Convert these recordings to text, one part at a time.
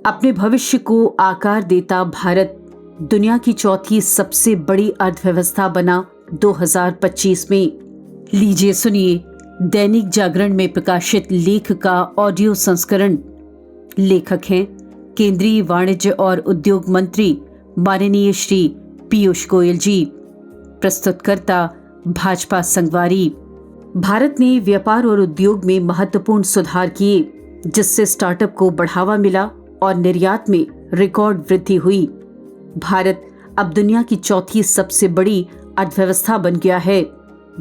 अपने भविष्य को आकार देता भारत दुनिया की चौथी सबसे बड़ी अर्थव्यवस्था बना 2025 में। लीजिए सुनिए दैनिक जागरण में प्रकाशित लेख का ऑडियो संस्करण। लेखक हैं केंद्रीय वाणिज्य और उद्योग मंत्री माननीय श्री पीयूष गोयल जी। प्रस्तुतकर्ता भाजपा संगवारी। भारत ने व्यापार और उद्योग में महत्वपूर्ण सुधार किए, जिससे स्टार्टअप को बढ़ावा मिला और निर्यात में रिकॉर्ड वृद्धि हुई। भारत अब दुनिया की चौथी सबसे बड़ी अर्थव्यवस्था बन गया है,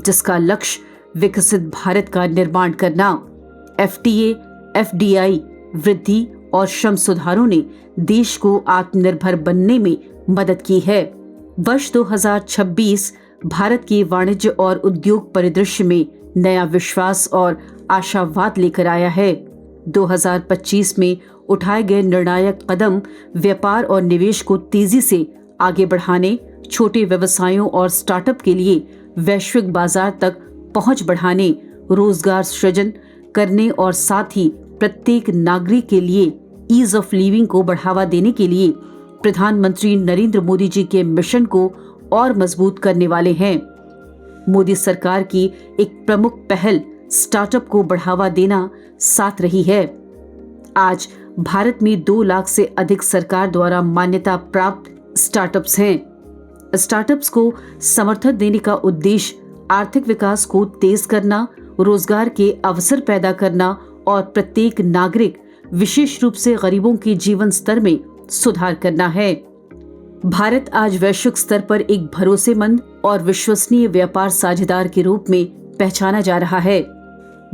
जिसका लक्ष्य विकसित भारत का निर्माण करना। एफटीए, एफडीआई वृद्धि और श्रम सुधारों ने देश को आत्मनिर्भर बनने में मदद की है। वर्ष 2026 भारत के वाणिज्य और उद्योग परिदृश्य में नया विश्वास और आशावाद लेकर आया है। 2025 में उठाए गए निर्णायक कदम व्यापार और निवेश को तेजी से आगे बढ़ाने, छोटे व्यवसायों और स्टार्टअप के लिए वैश्विक बाजार तक पहुंच बढ़ाने, रोजगार सृजन करने और साथ ही प्रत्येक नागरिक के लिए ईज ऑफ लिविंग को बढ़ावा देने के लिए प्रधानमंत्री नरेंद्र मोदी जी के मिशन को और मजबूत करने वाले हैं। मोदी सरकार की एक प्रमुख पहल स्टार्टअप को बढ़ावा देना साथ रही है। आज भारत में 2 लाख से अधिक सरकार द्वारा मान्यता प्राप्त स्टार्टअप्स हैं। स्टार्टअप्स को समर्थन देने का उद्देश्य आर्थिक विकास को तेज करना, रोजगार के अवसर पैदा करना और प्रत्येक नागरिक, विशेष रूप से गरीबों के जीवन स्तर में सुधार करना है। भारत आज वैश्विक स्तर पर एक भरोसेमंद और विश्वसनीय व्यापार साझेदार के रूप में पहचाना जा रहा है।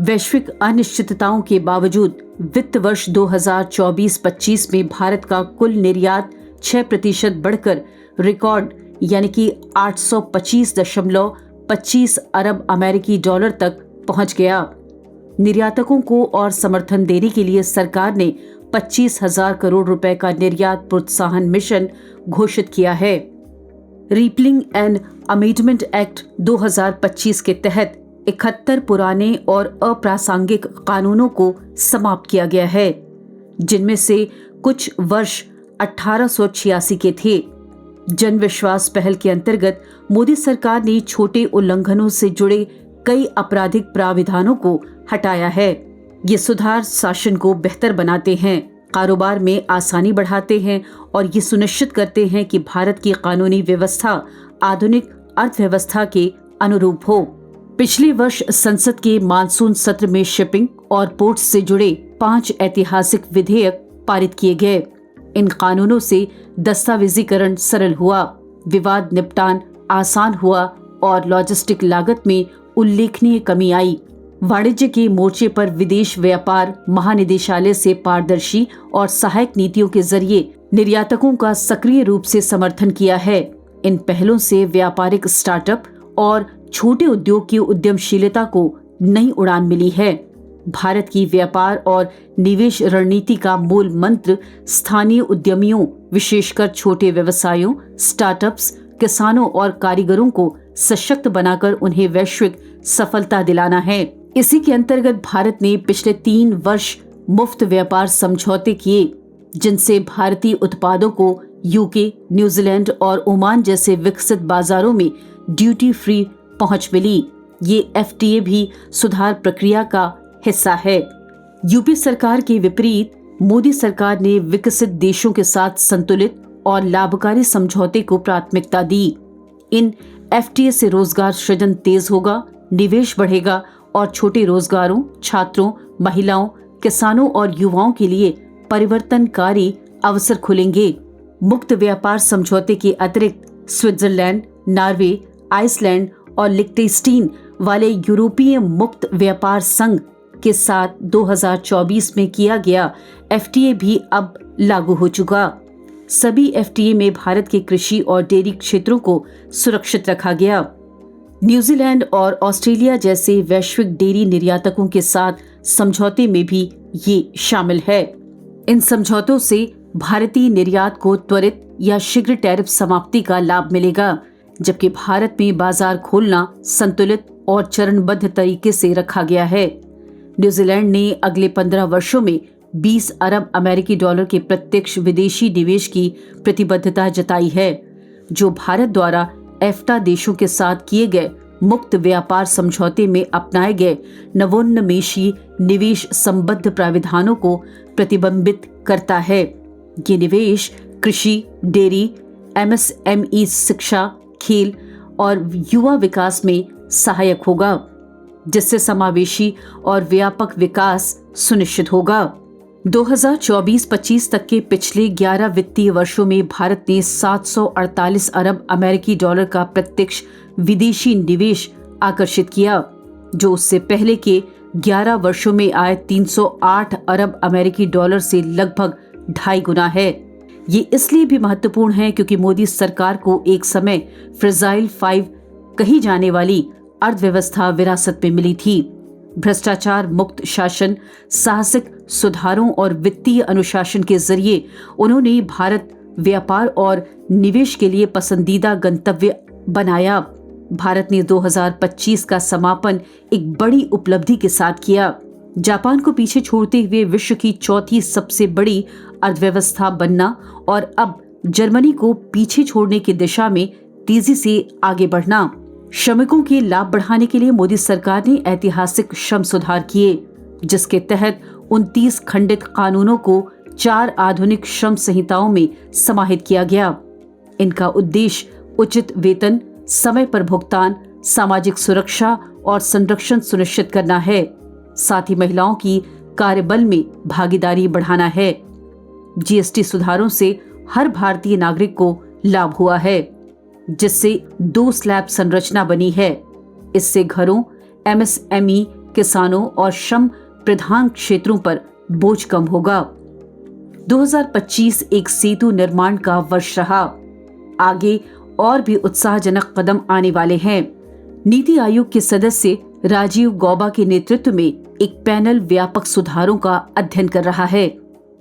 वैश्विक अनिश्चितताओं के बावजूद वित्त वर्ष 2024-25 में भारत का कुल निर्यात 6% बढ़कर रिकॉर्ड यानी कि 825.25 अरब अमेरिकी डॉलर तक पहुंच गया। निर्यातकों को और समर्थन देने के लिए सरकार ने 25,000 करोड़ रुपए का निर्यात प्रोत्साहन मिशन घोषित किया है। रीपलिंग एंड अमेंडमेंट एक्ट 2025 के तहत 71 पुराने और अप्रासंगिक कानूनों को समाप्त किया गया है, जिनमें से कुछ वर्ष 1886 के थे। जन विश्वास पहल के अंतर्गत मोदी सरकार ने छोटे उल्लंघनों से जुड़े कई आपराधिक प्राविधानों को हटाया है। ये सुधार शासन को बेहतर बनाते हैं, कारोबार में आसानी बढ़ाते हैं और ये सुनिश्चित करते हैं कि भारत की कानूनी व्यवस्था आधुनिक अर्थव्यवस्था के अनुरूप हो। पिछले वर्ष संसद के मानसून सत्र में शिपिंग और पोर्ट्स से जुड़े 5 ऐतिहासिक विधेयक पारित किए गए। इन कानूनों से दस्तावेजीकरण सरल हुआ, विवाद निपटान आसान हुआ और लॉजिस्टिक लागत में उल्लेखनीय कमी आई। वाणिज्य के मोर्चे पर विदेश व्यापार महानिदेशालय से पारदर्शी और सहायक नीतियों के जरिए निर्यातकों का सक्रिय रूप से समर्थन किया है। इन पहलों से व्यापारिक स्टार्टअप और छोटे उद्योग की उद्यमशीलता को नई उड़ान मिली है। भारत की व्यापार और निवेश रणनीति का मूल मंत्र स्थानीय उद्यमियों, विशेषकर छोटे व्यवसायों, स्टार्टअप्स, किसानों और कारीगरों को सशक्त बनाकर उन्हें वैश्विक सफलता दिलाना है। इसी के अंतर्गत भारत ने पिछले 3 वर्ष मुफ्त व्यापार समझौते किए, जिनसे भारतीय उत्पादों को यूके, न्यूजीलैंड और ओमान जैसे विकसित बाजारों में ड्यूटी फ्री पहुंच मिली। ये एफटीए भी सुधार प्रक्रिया का हिस्सा है। यूपी सरकार के विपरीत मोदी सरकार ने विकसित देशों के साथ संतुलित और लाभकारी समझौते को प्राथमिकता दी। इन एफटीए से रोजगार सृजन तेज होगा, निवेश बढ़ेगा और छोटे रोजगारों, छात्रों, महिलाओं, किसानों और युवाओं के लिए परिवर्तनकारी अवसर खुलेंगे। मुक्त व्यापार समझौते के अतिरिक्त स्विट्जरलैंड, नॉर्वे, आइसलैंड और लिechtenstein वाले यूरोपीय मुक्त व्यापार संघ के साथ 2024 में किया गया एफटीए भी अब लागू हो चुका। सभी एफटीए में भारत के कृषि और डेयरी क्षेत्रों को सुरक्षित रखा गया। न्यूजीलैंड और ऑस्ट्रेलिया जैसे वैश्विक डेयरी निर्यातकों के साथ समझौते में भी ये शामिल है। इन समझौतों से भारतीय निर्यात को त्वरित या शीघ्र टैरिफ समाप्ति का लाभ मिलेगा, जबकि भारत में बाजार खोलना संतुलित और चरणबद्ध तरीके से रखा गया है। न्यूजीलैंड ने अगले 15 वर्षों में $20 अरब अमेरिकी डॉलर के प्रत्यक्ष विदेशी निवेश की प्रतिबद्धता जताई है, जो भारत द्वारा एफ्टा देशों के साथ किए गए मुक्त व्यापार समझौते में अपनाए गए नवोन्मेषी निवेश संबद्ध प्राविधानों को प्रतिबिंबित करता है। ये निवेश कृषि, डेयरी, MSME, शिक्षा, खेल और युवा विकास में सहायक होगा, जिससे समावेशी और व्यापक विकास सुनिश्चित होगा। 2024-25 तक के पिछले 11 वित्तीय वर्षों में भारत ने 748 अरब अमेरिकी डॉलर का प्रत्यक्ष विदेशी निवेश आकर्षित किया, जो उससे पहले के 11 वर्षों में आए 308 अरब अमेरिकी डॉलर से लगभग 2.5 गुना है। ये इसलिए भी महत्वपूर्ण है क्योंकि मोदी सरकार को एक समय फ्रेजाइल 5 कही जाने वाली अर्थव्यवस्था विरासत में मिली थी। भ्रष्टाचार मुक्त शासन, साहसिक सुधारों और वित्तीय अनुशासन के जरिए उन्होंने भारत व्यापार और निवेश के लिए पसंदीदा गंतव्य बनाया। भारत ने 2025 का समापन एक बड़ी उपलब्धि के साथ किया, जापान को पीछे छोड़ते हुए विश्व की चौथी सबसे बड़ी अर्थव्यवस्था बनना और अब जर्मनी को पीछे छोड़ने की दिशा में तेजी से आगे बढ़ना। श्रमिकों के लाभ बढ़ाने के लिए मोदी सरकार ने ऐतिहासिक श्रम सुधार किए, जिसके तहत 29 खंडित कानूनों को 4 आधुनिक श्रम संहिताओं में समाहित किया गया। इनका उद्देश्य उचित वेतन, समय पर भुगतान, सामाजिक सुरक्षा और संरक्षण सुनिश्चित करना है। साथ ही महिलाओं की कार्यबल में भागीदारी बढ़ाना है। जीएसटी सुधारों से हर भारतीय नागरिक को लाभ हुआ है, जिससे 2 स्लैब संरचना बनी है। इससे घरों, MSME, किसानों और श्रम प्रधान क्षेत्रों पर बोझ कम होगा। 2025 एक सेतु निर्माण का वर्ष रहा। आगे और भी उत्साहजनक कदम आने वाले हैं। नीति आयोग के सदस्य राजीव गौबा के नेतृत्व में एक पैनल व्यापक सुधारों का अध्ययन कर रहा है,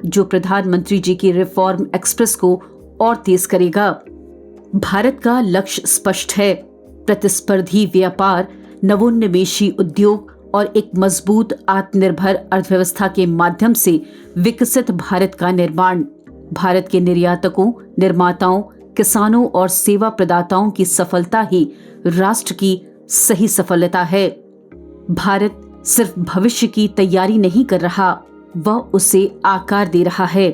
जो प्रधानमंत्री जी की रिफॉर्म एक्सप्रेस को और तेज करेगा। भारत का लक्ष्य स्पष्ट है: प्रतिस्पर्धी व्यापार, नवोन्मेषी उद्योग और एक मजबूत आत्मनिर्भर अर्थव्यवस्था के माध्यम से विकसित भारत का निर्माण। भारत के निर्यातकों, निर्माताओं, किसानों और सेवा प्रदाताओं की सफलता ही राष्ट्र की सही सफलता है। भारत सिर्फ भविष्य की तैयारी नहीं कर रहा, वह उसे आकार दे रहा है।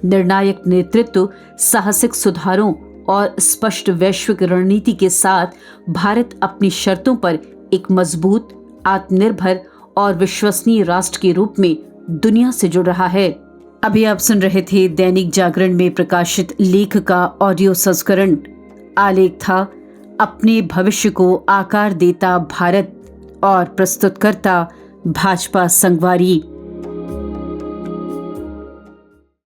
निर्णायक नेतृत्व, साहसिक सुधारों और स्पष्ट वैश्विक रणनीति के साथ भारत अपनी शर्तों पर एक मजबूत, आत्मनिर्भर और विश्वसनीय राष्ट्र के रूप में दुनिया से जुड़ रहा है। अभी आप सुन रहे थे दैनिक जागरण में प्रकाशित लेख का ऑडियो संस्करण। आलेख था अपने भविष्य को आकार देता भारत और प्रस्तुतकर्ता भाजपा संगवारी।